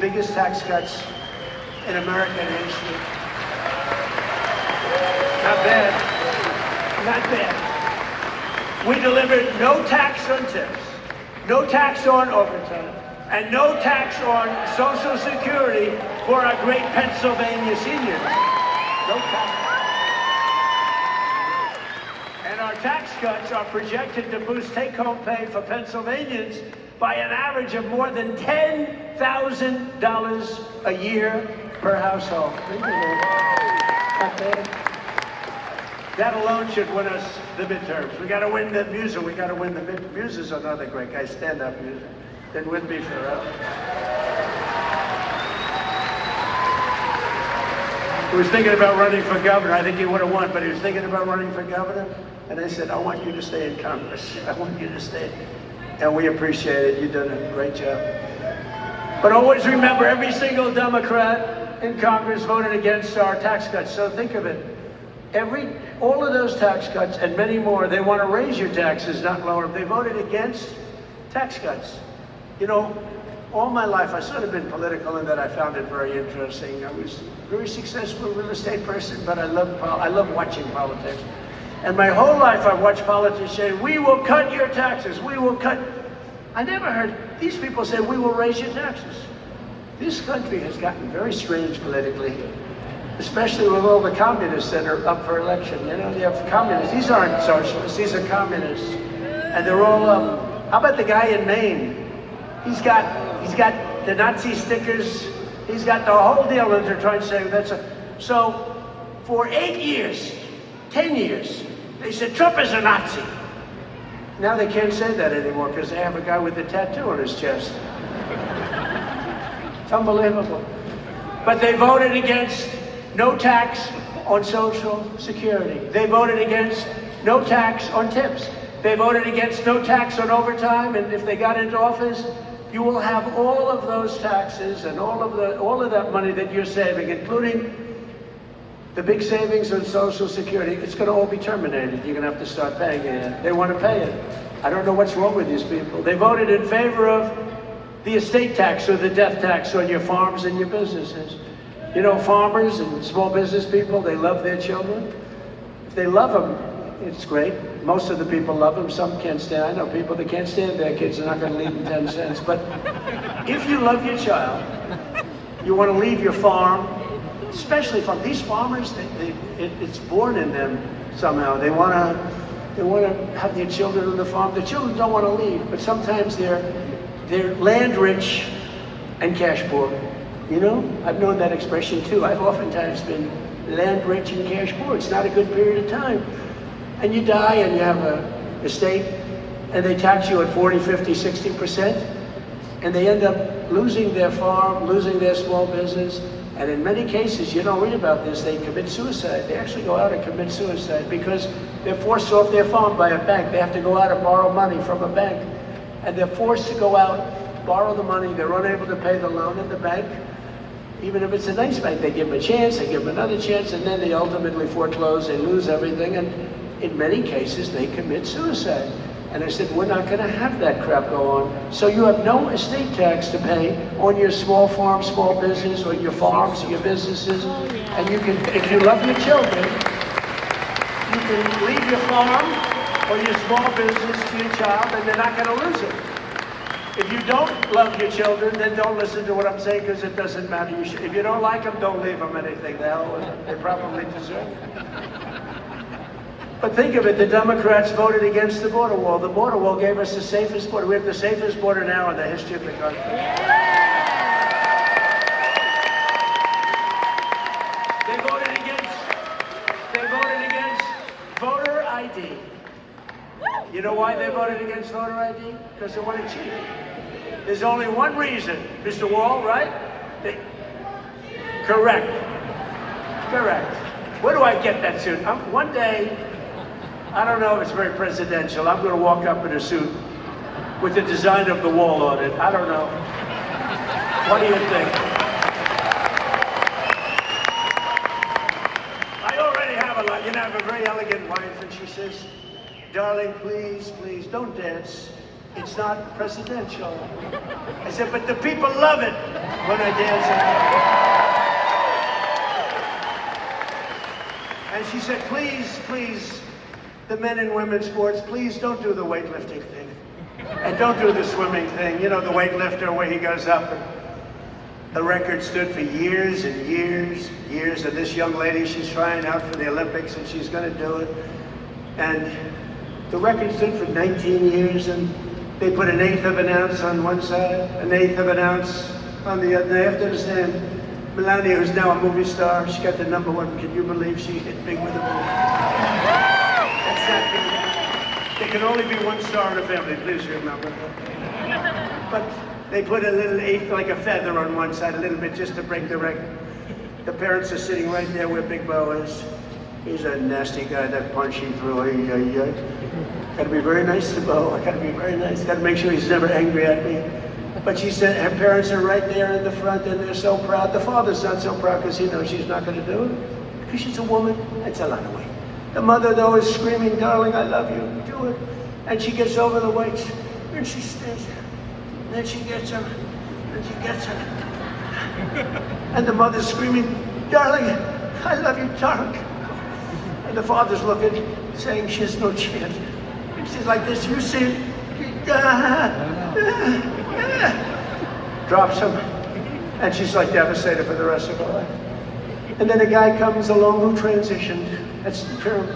Biggest tax cuts in American history. Not bad. Not bad. We delivered no tax on tips, no tax on overtime, and no tax on Social Security for our great Pennsylvania seniors. No tax. And our tax cuts are projected to boost take-home pay for Pennsylvanians by an average of more than $10,000 a year per household. That alone should win us the midterms. We got to win the music. We got to win the midterms. Muses are another great guy. Stand-up music. Been with me forever. He was thinking about running for governor. I think he would have won, but he was thinking about running for governor. And I said, I want you to stay in Congress. I want you to stay. And we appreciate it. You've done a great job. But always remember, every single Democrat in Congress voted against our tax cuts. So think of it. All of those tax cuts and many more, they want to raise your taxes, not lower them. They voted against tax cuts. You know, all my life, I sort of been political in that I found it very interesting. I was a very successful real estate person, but I love watching politics. And my whole life I've watched politicians say, we will cut your taxes, we will cut. I never heard these people say, we will raise your taxes. This country has gotten very strange politically, especially with all the communists that are up for election. You know, you have communists. These aren't socialists, these are communists. And they're all, how about the guy in Maine? He's got the Nazi stickers, he's got the whole deal, and they're trying to say so for 8 years, 10 years, they said Trump is a Nazi. Now they can't say that anymore because they have a guy with a tattoo on his chest. It's unbelievable. But they voted against no tax on Social Security. They voted against no tax on tips. They voted against no tax on overtime, and if they got into office, you will have all of those taxes and all of that money that you're saving, including the big savings on Social Security. It's going to all be terminated. You're going to have to start paying it. They want to pay it. I don't know what's wrong with these people. They voted in favor of the estate tax or the death tax on your farms and your businesses. You know, farmers and small business people, they love their children. If they love them, it's great. Most of the people love them. Some can't stand. I know people that can't stand their kids. They're not going to leave them 10 cents. But if you love your child, you want to leave your farm, especially from these farmers. It's born in them somehow. They want to have their children on the farm. The children don't want to leave, but sometimes they're land rich and cash poor. You know, I've known that expression too. I've oftentimes been land rich and cash poor. It's not a good period of time. And you die and you have an estate and they tax you at 40, 50, 60%, and they end up losing their farm, losing their small business, and in many cases, you don't read about this, they commit suicide. They actually go out and commit suicide because they're forced off their farm by a bank. They have to go out and borrow money from a bank, and they're forced to go out, borrow the money, they're unable to pay the loan in the bank. Even if it's a nice bank, they give them a chance, they give them another chance, and then they ultimately foreclose, they lose everything, and in many cases, they commit suicide. And I said, we're not going to have that crap go on. So you have no estate tax to pay on your small farm, small business, or your farms, or your businesses. And you can, if you love your children, you can leave your farm or your small business to your child, and they're not going to lose it. If you don't love your children, then don't listen to what I'm saying, because it doesn't matter. If you don't like them, don't leave them anything. They probably deserve it. But think of it, the Democrats voted against the border wall. The border wall gave us the safest border. We have the safest border now in the history of the country. They voted against voter ID. You know why they voted against voter ID? Because they want to cheat. There's only one reason, Mr. Wall, right? Correct. Where do I get that suit? One day, I don't know if it's very presidential, I'm going to walk up in a suit with the design of the wall on it. I don't know. What do you think? I already have a lot. You know, I have a very elegant wife, and she says, darling, please, don't dance. It's not presidential. I said, but the people love it when I dance. And she said, please, the men and women's sports, please don't do the weightlifting thing. And don't do the swimming thing. You know, the weightlifter where he goes up. And the record stood for years and years, and this young lady, she's trying out for the Olympics and she's going to do it. And the record stood for 19 years, and they put 1/8 of an ounce on one side, 1/8 of an ounce on the other. They have to understand, Melania, who's now a movie star, she got the #1. Can you believe she hit big with a movie? That's not good. There can only be one star in a family, please remember that. But they put a little 1/8, like a feather on one side, a little bit, just to break the record. The parents are sitting right there where Big Bo is. He's a nasty guy, that punching through. Gotta be very nice to Bo. I gotta be very nice. Gotta make sure he's never angry at me. But she said her parents are right there in the front, and they're so proud. The father's not so proud because he knows she's not gonna do it. Because she's a woman. That's a lot of weight. The mother, though, is screaming, darling, I love you. Do it. And she gets over the weights, and she stays there. And then she gets her, and she gets her. And the mother's screaming, darling, I love you, darling. And the father's looking, saying she has no chance. And she's like this, you see it? Drops him. And she's like devastated for the rest of her life. And then a guy comes along who transitioned. That's the term.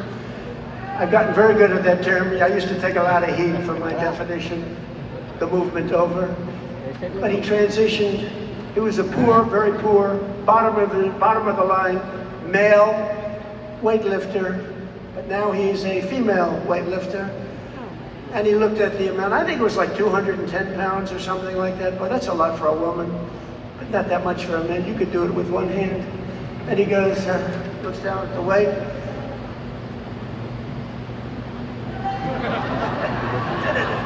I've gotten very good at that term. I used to take a lot of heat for my definition, the movement over. But he transitioned. He was a poor, very poor, bottom of the line, male weightlifter. But now he's a female weightlifter. And he looked at the amount, I think it was like 210 pounds or something like that, but that's a lot for a woman, but not that much for a man. You could do it with one hand. And he goes, looks down at the weight.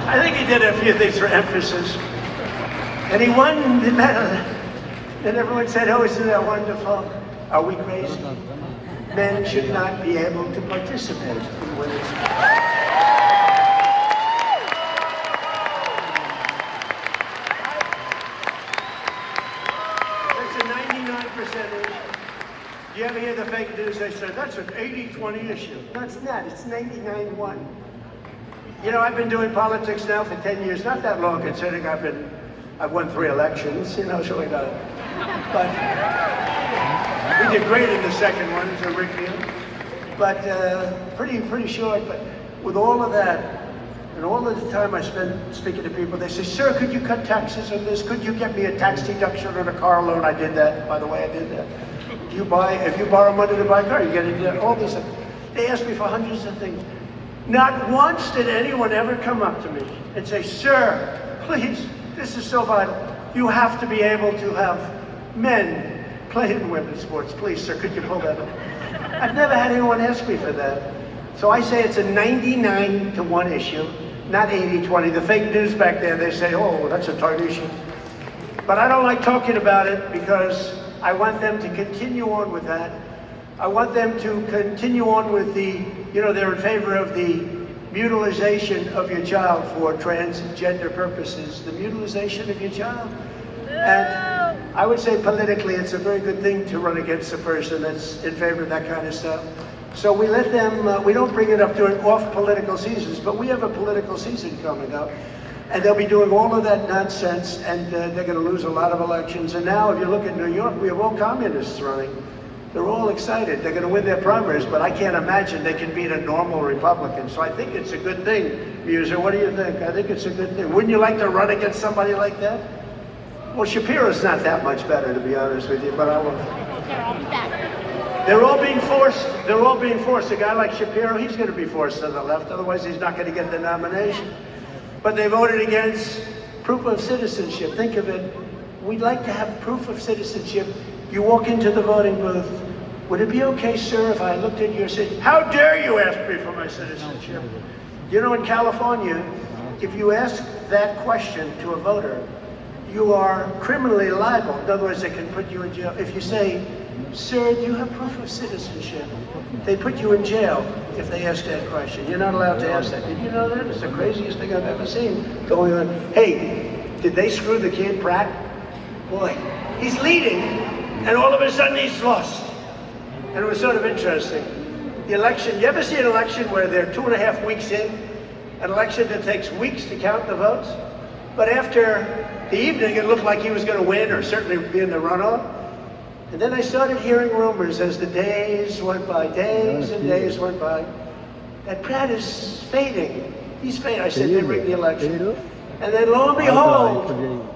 I think he did a few things for emphasis. And he won the medal. And everyone said, oh, isn't that wonderful? Are we crazy? Men should not be able to participate in women's sports. You ever hear the fake news? They said, that's an 80-20 issue. No, it's not. It's 99-1. You know, I've been doing politics now for 10 years. Not that long, considering I've won 3 elections, you know, so we got it. But we did great in the second one, so Rick Neal. But pretty short. But with all of that, and all of the time I spend speaking to people, they say, sir, could you cut taxes on this? Could you get me a tax deduction on a car loan? I did that, by the way, I did that. If you borrow money to buy a car, you get it, all this. They ask me for hundreds of things. Not once did anyone ever come up to me and say, sir, please, this is so vital. You have to be able to have men play in women's sports. Please, sir, could you pull that up? I've never had anyone ask me for that. So I say it's a 99-1 issue, not 80-20. The fake news back there, they say, oh, that's a tight issue. But I don't like talking about it because I want them to continue on with that. I want them to continue on with they're in favor of the mutilization of your child for transgender purposes, the mutilization of your child. And I would say politically, it's a very good thing to run against a person that's in favor of that kind of stuff. So we let them, we don't bring it up during off political seasons, but we have a political season coming up. And they'll be doing all of that nonsense, and they're going to lose a lot of elections. And now, if you look at New York, we have all communists running. They're all excited. They're going to win their primaries, but I can't imagine they can beat a normal Republican. So I think it's a good thing. Muser, what do you think? I think it's a good thing. Wouldn't you like to run against somebody like that? Well, Shapiro's not that much better, to be honest with you, but I won't. They're all being forced. They're all being forced. A guy like Shapiro, he's going to be forced to the left. Otherwise, he's not going to get the nomination. But they voted against proof of citizenship. Think of it. We'd like to have proof of citizenship. You walk into the voting booth. Would it be okay, sir, if I looked at you and said, how dare you ask me for my citizenship? You know, in California, if you ask that question to a voter, you are criminally liable. In other words, they can put you in jail. If you say, sir, do you have proof of citizenship? They put you in jail if they ask that question. You're not allowed to ask that. Did you know that? It's the craziest thing I've ever seen going on. Hey, did they screw the kid, Pratt? Boy, he's leading, and all of a sudden he's lost. And it was sort of interesting. The election, you ever see an election where they're 2.5 weeks in? An election that takes weeks to count the votes? But after the evening, it looked like he was going to win, or certainly be in the runoff. And then I started hearing rumors as the days went by, days and days went by, that Pratt is fading. He's fading. I said, they rigged the election. And then lo and behold,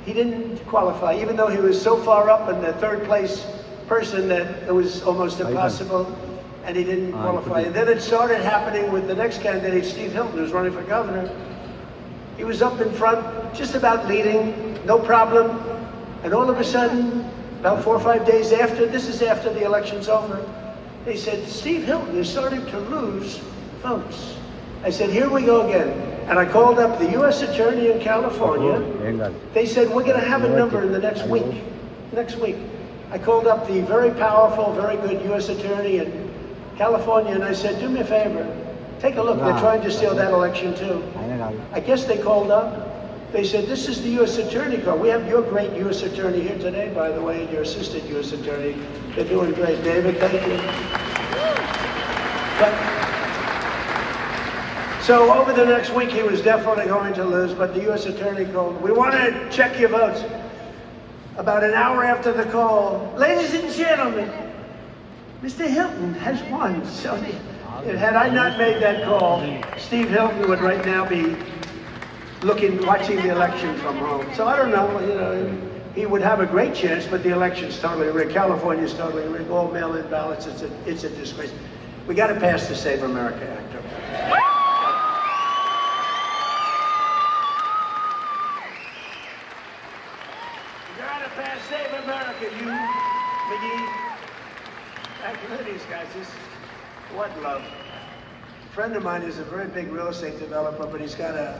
he didn't qualify, even though he was so far up in the third place person that it was almost impossible, and he didn't qualify. And then it started happening with the next candidate, Steve Hilton, who's running for governor. He was up in front, just about leading, no problem. And all of a sudden, about 4 or 5 days after, this is after the election's over, they said, Steve Hilton is starting to lose votes. I said, here we go again. And I called up the U.S. Attorney in California. They said, we're going to have a number in the next week. Next week. I called up the very powerful, very good U.S. Attorney in California, and I said, do me a favor. Take a look. They're trying to steal that election, too. I guess they called up. They said, this is the U.S. Attorney call. We have your great U.S. Attorney here today, by the way, and your assistant U.S. Attorney. They're doing great. David, thank you. So over the next week, he was definitely going to lose, but the U.S. Attorney called. We want to check your votes. About an hour after the call, ladies and gentlemen, Mr. Hilton has won. So had I not made that call, Steve Hilton would right now be watching the election from home. So I don't know, he would have a great chance, but the election's totally rigged. California's totally rigged. All mail-in ballots, it's a disgrace. We got to pass the Save America Act. Save America, you, McGee. Look at these guys, what love. A friend of mine is a very big real estate developer, but he's got a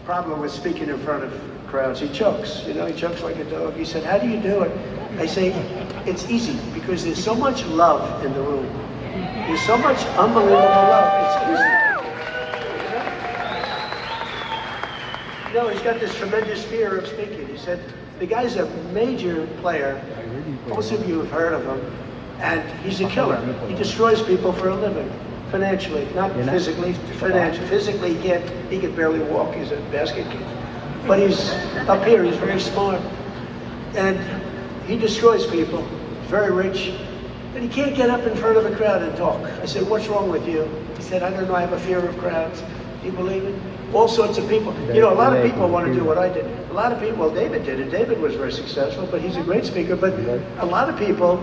problem with speaking in front of crowds. He chokes, he chokes like a dog. He said, how do you do it? I say, it's easy, because there's so much love in the room. There's so much unbelievable love, it's easy. He's got this tremendous fear of speaking. He said, the guy's a major player. Most of you have heard of him. And he's a killer. He destroys people for a living, financially, not physically, financially. Physically, he can barely walk. He's a basket kid. But he's up here, he's very smart. And he destroys people. He's very rich. And he can't get up in front of a crowd and talk. I said, what's wrong with you? He said, I don't know, I have a fear of crowds. Do you believe it? All sorts of people. A lot of people want to do what I did. A lot of people, well, David did it. David was very successful, but he's a great speaker. But a lot of people,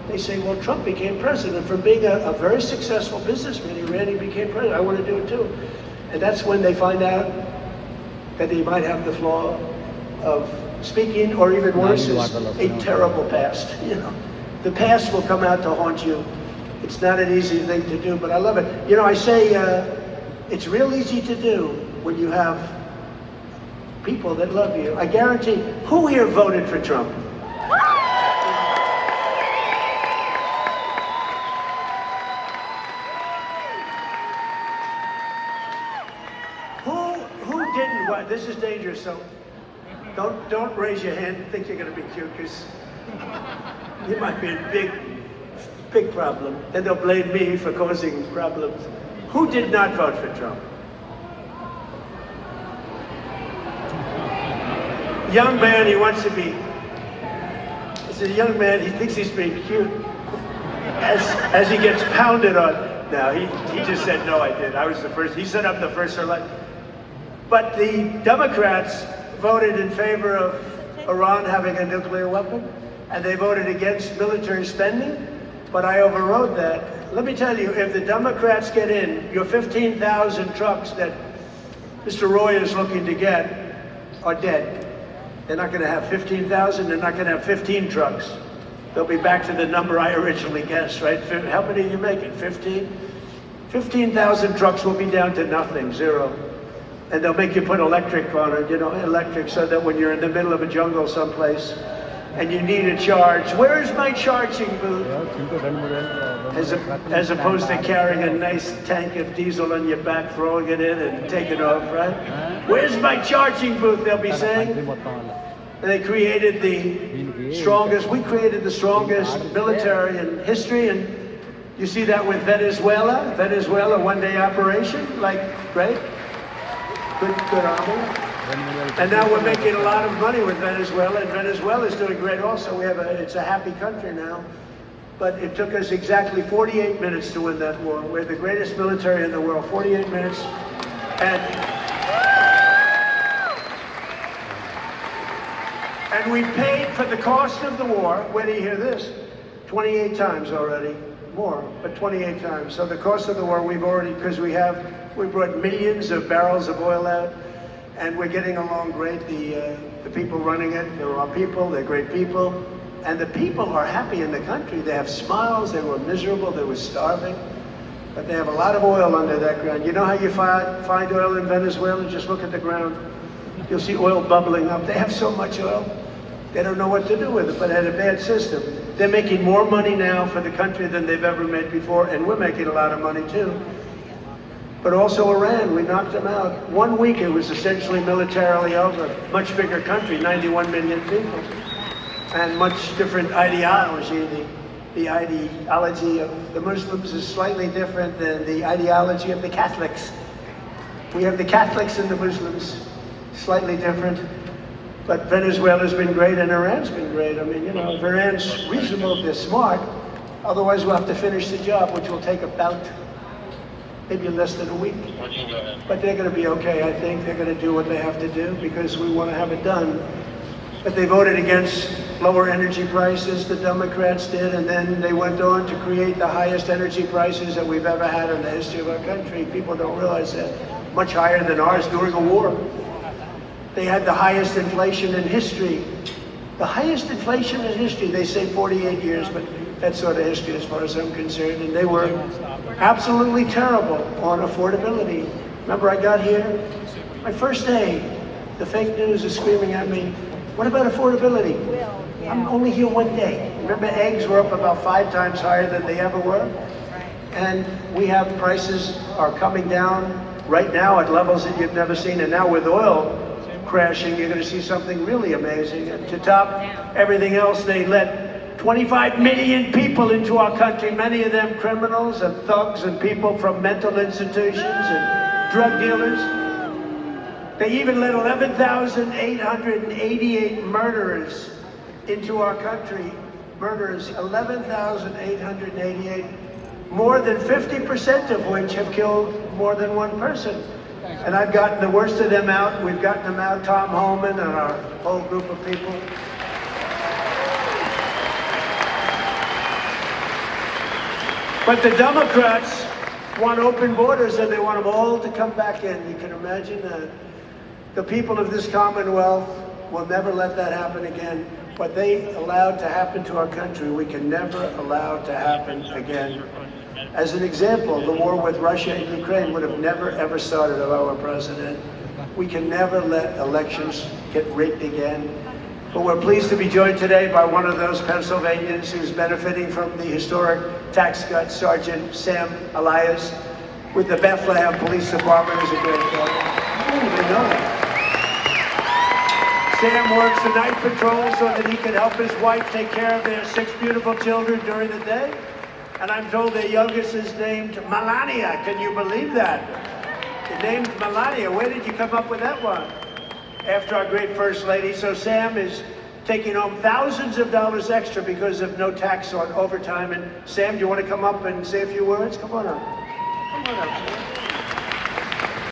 they say, well, Trump became president. From being a very successful businessman, he became president. I want to do it too. And that's when they find out that he might have the flaw of speaking, or even worse, is a terrible past. The past will come out to haunt you. It's not an easy thing to do, but I love it. I say, it's real easy to do when you have people that love you. I guarantee, who here voted for Trump? Who didn't? Well, this is dangerous, so don't raise your hand and think you're going to be cute, because you might be a big problem. Then they'll blame me for causing problems. Who did not vote for Trump? Young man, he wants to be. He's a young man, he thinks he's being cute. As he gets pounded on. No, he just said, no, I did. I was the first. He said I'm the first elect. But the Democrats voted in favor of Iran having a nuclear weapon, and they voted against military spending, but I overrode that. Let me tell you, if the Democrats get in, your 15,000 trucks that Mr. Roy is looking to get are dead. They're not going to have 15,000, they're not going to have 15 trucks. They'll be back to the number I originally guessed, right? How many are you making, 15? 15,000 trucks will be down to nothing, zero. And they'll make you put electric on it, electric, so that when you're in the middle of a jungle someplace and you need a charge, where's my charging booth? As opposed to carrying a nice tank of diesel on your back, throwing it in and taking off, right? Where's my charging booth, they'll be saying. And they created we created the strongest military in history, and you see that with Venezuela, one-day operation, great. Good army. And now we're making a lot of money with Venezuela, and Venezuela is doing great also. It's a happy country now. But it took us exactly 48 minutes to win that war. We're the greatest military in the world, 48 minutes. And we paid for the cost of the war, where do you hear this? 28 times already. More, but 28 times. So the cost of the war, we brought millions of barrels of oil out, and we're getting along great. The people running it, they're our people, they're great people, and the people are happy in the country. They have smiles, they were miserable, they were starving, but they have a lot of oil under that ground. You know how you find oil in Venezuela? Just look at the ground. You'll see oil bubbling up. They have so much oil, they don't know what to do with it, but they had a bad system. They're making more money now for the country than they've ever made before, and we're making a lot of money too. But also Iran, we knocked them out. 1 week it was essentially militarily over. Much bigger country, 91 million people. And much different ideology. The ideology of the Muslims is slightly different than the ideology of the Catholics. We have the Catholics and the Muslims, slightly different. But Venezuela's been great and Iran's been great. I mean, if Iran's reasonable, they're smart. Otherwise, we'll have to finish the job, which will take about maybe less than a week. But they're going to be okay, I think. They're going to do what they have to do because we want to have it done. But they voted against lower energy prices, the Democrats did, and then they went on to create the highest energy prices that we've ever had in the history of our country. People don't realize that. Much higher than ours during a war. They had the highest inflation in history. The highest inflation in history, they say 48 years, but that's sort of history as far as I'm concerned. And they were absolutely terrible on affordability. Remember, I got here, my first day, the fake news is screaming at me, what about affordability? I'm only here one day. Remember, eggs were up about 5 times higher than they ever were. And we have prices are coming down right now at levels that you've never seen. And now with oil crashing, you're going to see something really amazing. And to top everything else, they let 25 million people into our country, many of them criminals and thugs and people from mental institutions and drug dealers. They even let 11,888 murderers into our country. Murderers, 11,888, more than 50% of which have killed more than one person. And I've gotten the worst of them out. We've gotten them out, Tom Homan and our whole group of people. But the Democrats want open borders and they want them all to come back in. You can imagine that. The people of this Commonwealth will never let that happen again. What they allowed to happen to our country, we can never allow to happen again. As an example, the war with Russia and Ukraine would have never ever started if I were president. We can never let elections get rigged again. But we're pleased to be joined today by one of those Pennsylvanians who's benefiting from the historic tax cut, Sergeant Sam Elias, with the Bethlehem Police Department. Is a great fellow. I didn't even know that. Sam works the night patrol so that he can help his wife take care of their 6 beautiful children during the day. And I'm told their youngest is named Melania. Can you believe that? The name's Melania. Where did you come up with that one? After our great First Lady. So Sam is taking home thousands of dollars extra because of no tax on overtime. And Sam, do you want to come up and say a few words? Come on up. Come on up, Sam.